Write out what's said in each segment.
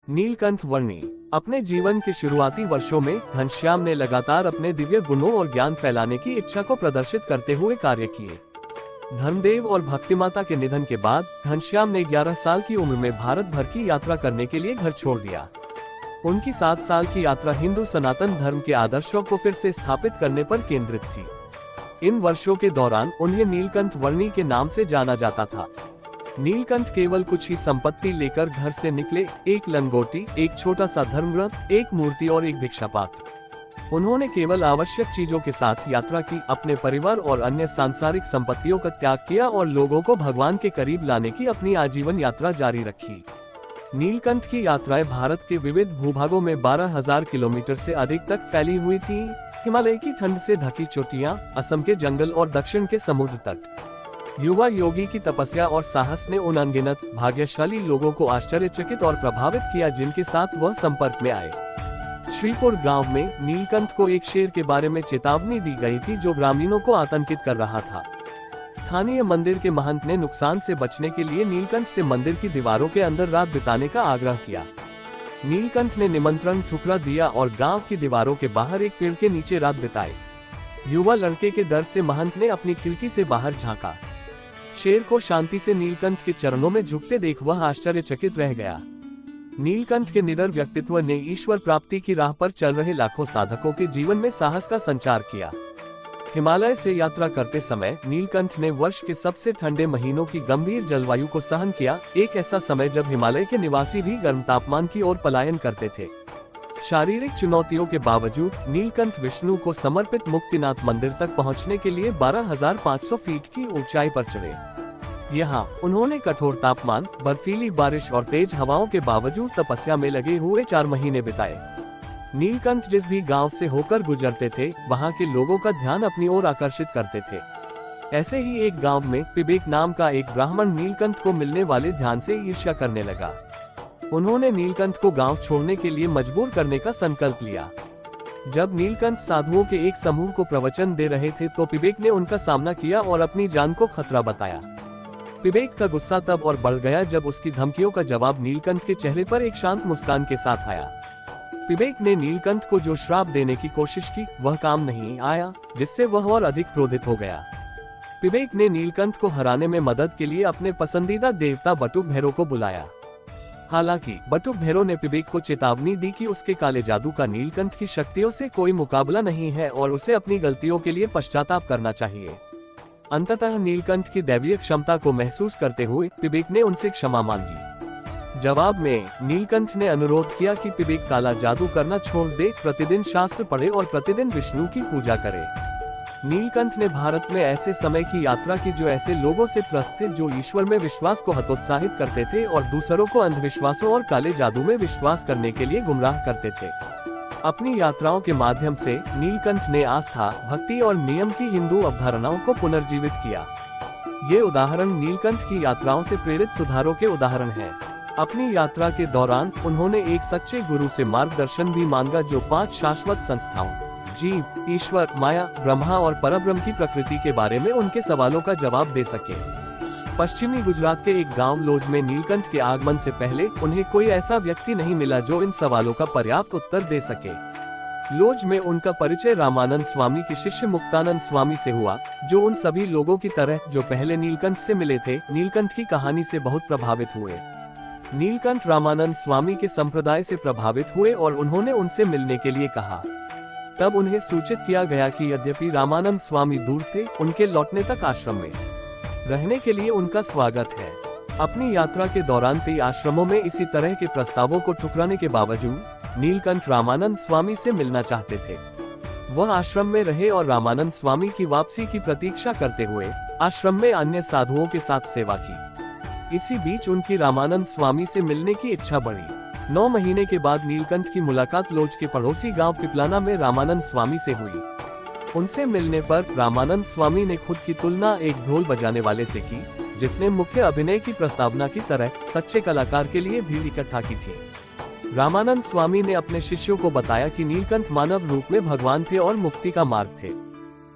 नीलकंठ वर्णी। अपने जीवन के शुरुआती वर्षों में घनश्याम ने लगातार अपने दिव्य गुणों और ज्ञान फैलाने की इच्छा को प्रदर्शित करते हुए कार्य किए। धर्मदेव और भक्तिमाता के निधन के बाद घनश्याम ने 11 साल की उम्र में भारत भर की यात्रा करने के लिए घर छोड़ दिया। उनकी 7 साल की यात्रा हिंदू सनातन धर्म के आदर्शों को फिर से स्थापित करने पर केंद्रित थी। इन वर्षों के दौरान उन्हें नीलकंठ वर्णी के नाम से जाना जाता था। नीलकंठ केवल कुछ ही संपत्ति लेकर घर से निकले, एक लंगोटी, एक छोटा सा धर्मरथ, एक मूर्ति और एक भिक्षापात्र। उन्होंने केवल आवश्यक चीजों के साथ यात्रा की, अपने परिवार और अन्य सांसारिक संपत्तियों का त्याग किया और लोगों को भगवान के करीब लाने की अपनी आजीवन यात्रा जारी रखी। नीलकंठ की यात्राएं भारत के विविध भूभागों में 12,000 किलोमीटर से अधिक तक फैली हुई थी। हिमालय की ठंड से ढकी चोटियां, असम के जंगल और दक्षिण के समुद्र तट। युवा योगी की तपस्या और साहस ने उन अनगिनत भाग्यशाली लोगों को आश्चर्यचकित और प्रभावित किया जिनके साथ वह संपर्क में आए। श्रीपुर गांव में नीलकंठ को एक शेर के बारे में चेतावनी दी गई थी जो ग्रामीणों को आतंकित कर रहा था। स्थानीय मंदिर के महंत ने नुकसान से बचने के लिए नीलकंठ से मंदिर की दीवारों के अंदर रात बिताने का आग्रह किया। नीलकंठ ने निमंत्रण ठुकरा दिया और गांव की दीवारों के बाहर एक पेड़ के नीचे रात बिताई। युवा लड़के के डर से महंत ने अपनी खिड़की से बाहर झांका। शेर को शांति से नीलकंठ के चरणों में झुकते देख वह आश्चर्यचकित रह गया। नीलकंठ के निडर व्यक्तित्व ने ईश्वर प्राप्ति की राह पर चल रहे लाखों साधकों के जीवन में साहस का संचार किया। हिमालय से यात्रा करते समय नीलकंठ ने वर्ष के सबसे ठंडे महीनों की गंभीर जलवायु को सहन किया, एक ऐसा समय जब हिमालय के निवासी भी गर्म तापमान की ओर पलायन करते थे। शारीरिक चुनौतियों के बावजूद नीलकंठ विष्णु को समर्पित मुक्तिनाथ मंदिर तक पहुंचने के लिए 12,500 फीट की ऊंचाई पर चढ़े। यहाँ उन्होंने कठोर तापमान, बर्फीली बारिश और तेज हवाओं के बावजूद तपस्या में लगे हुए 4 महीने बिताए। नीलकंठ जिस भी गांव से होकर गुजरते थे, वहां के लोगों का ध्यान अपनी ओर आकर्षित करते थे। ऐसे ही एक गांव में पिबेक नाम का एक ब्राह्मण नीलकंठ को मिलने वाले ध्यान से ईर्ष्या करने लगा। उन्होंने नीलकंठ को गांव छोड़ने के लिए मजबूर करने का संकल्प लिया। जब नीलकंठ साधुओं के एक समूह को प्रवचन दे रहे थे तो पिबेक ने उनका सामना किया और अपनी जान को खतरा बताया। पिबेक का गुस्सा तब और बढ़ गया जब उसकी धमकियों का जवाब नीलकंठ के चेहरे पर एक शांत मुस्कान के साथ आया। पिबेक ने नीलकंठ को जो श्राप देने की कोशिश की वह काम नहीं आया, जिससे वह और अधिक क्रोधित हो गया। पिबेक ने नीलकंठ को हराने में मदद के लिए अपने पसंदीदा देवता बटुक भैरव को बुलाया। हालांकि बटुक भैरव ने पिबेक को चेतावनी दी कि उसके काले जादू का नीलकंठ की शक्तियों से कोई मुकाबला नहीं है और उसे अपनी गलतियों के लिए पश्चाताप करना चाहिए। अंततः नीलकंठ की दैवीय क्षमता को महसूस करते हुए पिबेक ने उनसे क्षमा मांगी। जवाब में नीलकंठ ने अनुरोध किया कि पिबेक काला जादू करना छोड़ दे, प्रतिदिन शास्त्र पढ़े और प्रतिदिन विष्णु की पूजा करे। नीलकंठ ने भारत में ऐसे समय की यात्रा की जो ऐसे लोगों से त्रस्त थे जो ईश्वर में विश्वास को हतोत्साहित करते थे और दूसरों को अंधविश्वासों और काले जादू में विश्वास करने के लिए गुमराह करते थे। अपनी यात्राओं के माध्यम से नीलकंठ ने आस्था, भक्ति और नियम की हिंदू अवधारणाओं को पुनर्जीवित किया। ये उदाहरण नीलकंठ की यात्राओं से प्रेरित सुधारों के उदाहरण हैं। अपनी यात्रा के दौरान उन्होंने एक सच्चे गुरु से मार्गदर्शन भी मांगा जो 5 शाश्वत संस्थाओं, जीव, ईश्वर, माया, ब्रह्मा और परब्रह्म की प्रकृति के बारे में उनके सवालों का जवाब दे सके। पश्चिमी गुजरात के एक गांव लोज में नीलकंठ के आगमन से पहले उन्हें कोई ऐसा व्यक्ति नहीं मिला जो इन सवालों का पर्याप्त उत्तर दे सके। लोज में उनका परिचय रामानंद स्वामी के शिष्य मुक्तानंद स्वामी से हुआ, जो उन सभी लोगों की तरह जो पहले नीलकंठ से मिले थे, नीलकंठ की कहानी से बहुत प्रभावित हुए। नीलकंठ रामानंद स्वामी के संप्रदाय से प्रभावित हुए और उन्होंने उनसे मिलने के लिए कहा। तब उन्हें सूचित किया गया कि यद्यपि रामानंद स्वामी दूर थे, उनके लौटने तक आश्रम में रहने के लिए उनका स्वागत है। अपनी यात्रा के दौरान कई आश्रमों में इसी तरह के प्रस्तावों को ठुकराने के बावजूद नीलकंठ रामानंद स्वामी से मिलना चाहते थे। वह आश्रम में रहे और रामानंद स्वामी की वापसी की प्रतीक्षा करते हुए आश्रम में अन्य साधुओं के साथ सेवा की। इसी बीच उनकी रामानंद स्वामी से मिलने की इच्छा बढ़ी। 9 महीने के बाद नीलकंठ की मुलाकात लोज के पड़ोसी गांव पिपलाना में रामानंद स्वामी से हुई। उनसे मिलने पर रामानंद स्वामी ने खुद की तुलना एक ढोल बजाने वाले से की, जिसने मुख्य अभिनय की प्रस्तावना की तरह सच्चे कलाकार के लिए भीड़ इकट्ठा की थी। रामानंद स्वामी ने अपने शिष्यों को बताया कि नीलकंठ मानव रूप में भगवान थे और मुक्ति का मार्ग थे।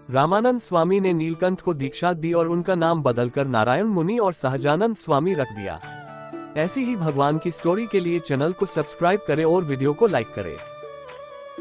रामानंद स्वामी ने नीलकंठ को दीक्षा दी और उनका नाम बदलकर नारायण मुनि और सहजानंद स्वामी रख दिया। ऐसी ही भगवान की स्टोरी के लिए चैनल को सब्सक्राइब करें और वीडियो को लाइक करें।